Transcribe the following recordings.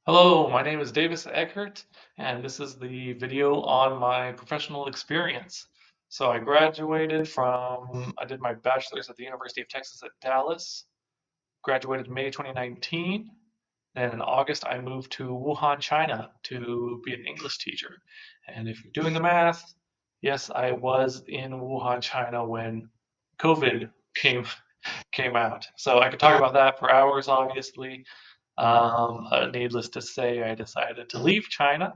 Hello, my name is Davis Eckert, and this is the video on my professional experience. I did my bachelor's at the University of Texas at Dallas, graduated May 2019. Then in August, I moved to Wuhan, China to be an English teacher. And if you're doing the math, yes, I was in Wuhan, China when COVID came out. So I could talk about that for hours, obviously. Needless to say, I decided to leave China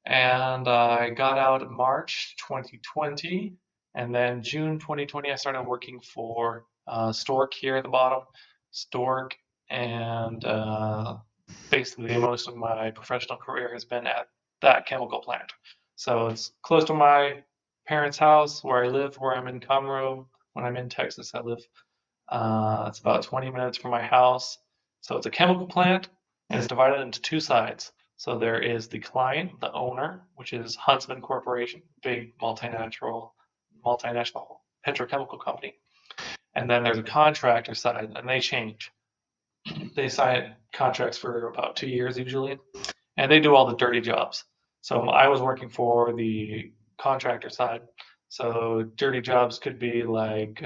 and I got out in March 2020. And then June 2020, I started working for Stork here at the bottom, Stork. And basically, most of my professional career has been at that chemical plant. So it's close to my parents' house where I live, where I'm in Conroe. When I'm in Texas, I live it's about 20 minutes from my house. So it's a chemical plant and it's divided into two sides. So there is the client, the owner, which is Huntsman Corporation, big multinational petrochemical company. And then there's a contractor side, and they change. They sign contracts for about 2 years usually, and they do all the dirty jobs. So I was working for the contractor side. So dirty jobs could be like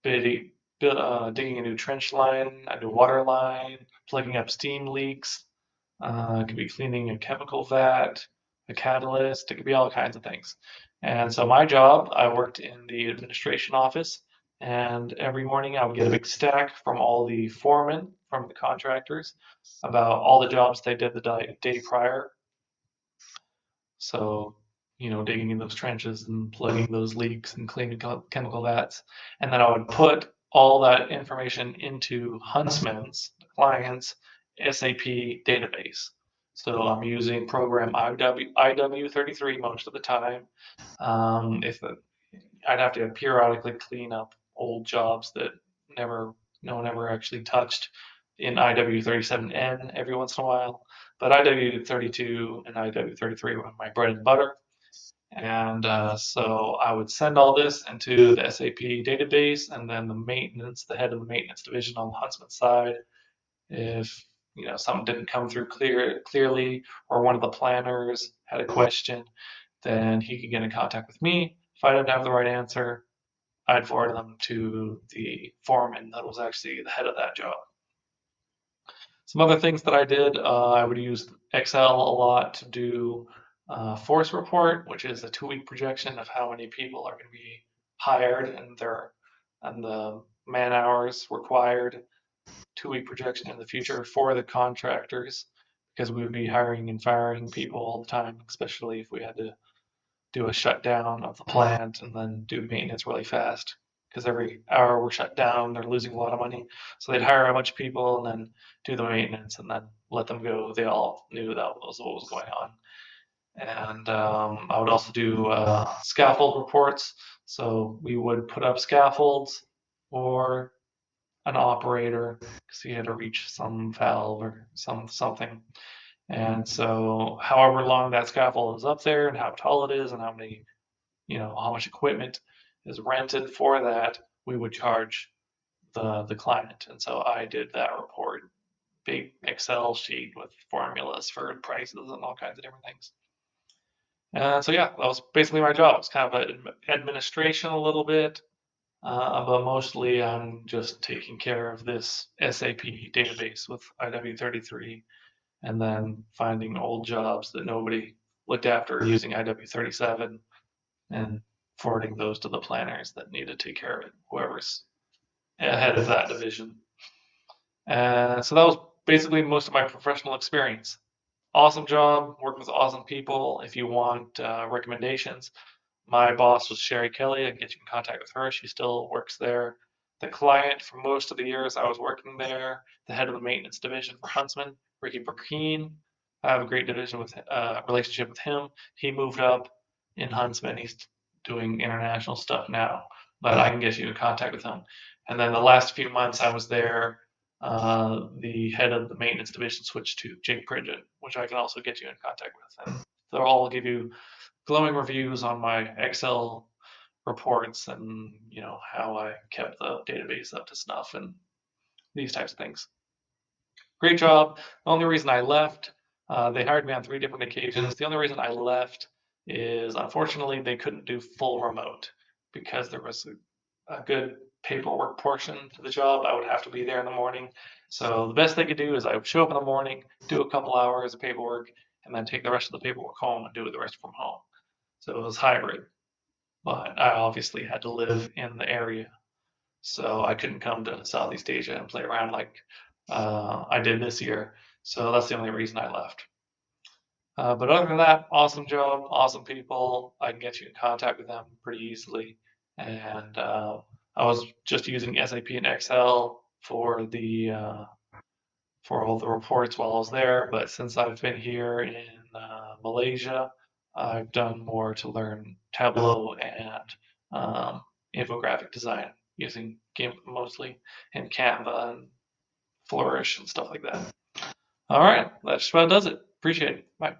bidding, digging a new trench line, a new water line, plugging up steam leaks. It could be cleaning a chemical vat, a catalyst. It could be all kinds of things. And so my job, I worked in the administration office, and every morning I would get a big stack from all the foremen from the contractors about all the jobs they did the day prior. So, digging in those trenches and plugging those leaks and cleaning chemical vats. And then I would put all that information into Huntsman's, the client's SAP database. So I'm using program IW33 most of the time. If I'd have to periodically clean up old jobs that never, no one ever actually touched in IW37N every once in a while. But IW32 and IW33 were my bread and butter. And so I would send all this into the SAP database, and then the head of the maintenance division on the Huntsman side, if something didn't come through clearly, or one of the planners had a question, then he could get in contact with me. If I didn't have the right answer, I'd forward them to the foreman that was actually the head of that job. Some other things that I did, I would use Excel a lot to do force report, which is a 2 week projection of how many people are going to be hired and the man hours required. 2 week projection in the future for the contractors because we would be hiring and firing people all the time, especially if we had to do a shutdown of the plant and then do maintenance really fast. Because every hour we're shut down, they're losing a lot of money. So they'd hire a bunch of people and then do the maintenance and then let them go. They all knew that was what was going on. And I would also do scaffold reports. So we would put up scaffolds or an operator because he had to reach some valve or something. And so, however long that scaffold is up there, and how tall it is, and how much equipment is rented for that, we would charge the client. And so I did that report, big Excel sheet with formulas for prices and all kinds of different things. And so yeah, that was basically my job. It's kind of an administration a little bit, but mostly I'm just taking care of this SAP database with IW33 and then finding old jobs that nobody looked after using IW37 and forwarding those to the planners that need to take care of it, whoever's ahead of that division. So that was basically most of my professional experience. Awesome job, working with awesome people. If you want recommendations, my boss was Sherry Kelly. I can get you in contact with her. She still works there. The client for most of the years I was working there, the head of the maintenance division for Huntsman, Ricky Burkeen. I have a great relationship with him. He moved up in Huntsman. He's doing international stuff now, but I can get you in contact with him. And then the last few months I was there, the head of the maintenance division switched to Jake Pridgeon, which I can also get you in contact with. And they'll all give you glowing reviews on my Excel reports and how I kept the database up to snuff and these types of things. Great job. The only reason I left, they hired me on 3 different occasions. The only reason I left is unfortunately they couldn't do full remote because there was a good paperwork portion to the job. I would have to be there in the morning. So the best they could do is I would show up in the morning, do a couple hours of paperwork, and then take the rest of the paperwork home and do the rest from home. So it was hybrid, but I obviously had to live in the area. So I couldn't come to Southeast Asia and play around like I did this year. So that's the only reason I left. But other than that, awesome job, awesome people. I can get you in contact with them pretty easily. And I was just using SAP and Excel for all the reports while I was there. But since I've been here in Malaysia, I've done more to learn Tableau and infographic design using Gimp mostly and Canva and Flourish and stuff like that. All right, that just about does it. Appreciate it. Bye.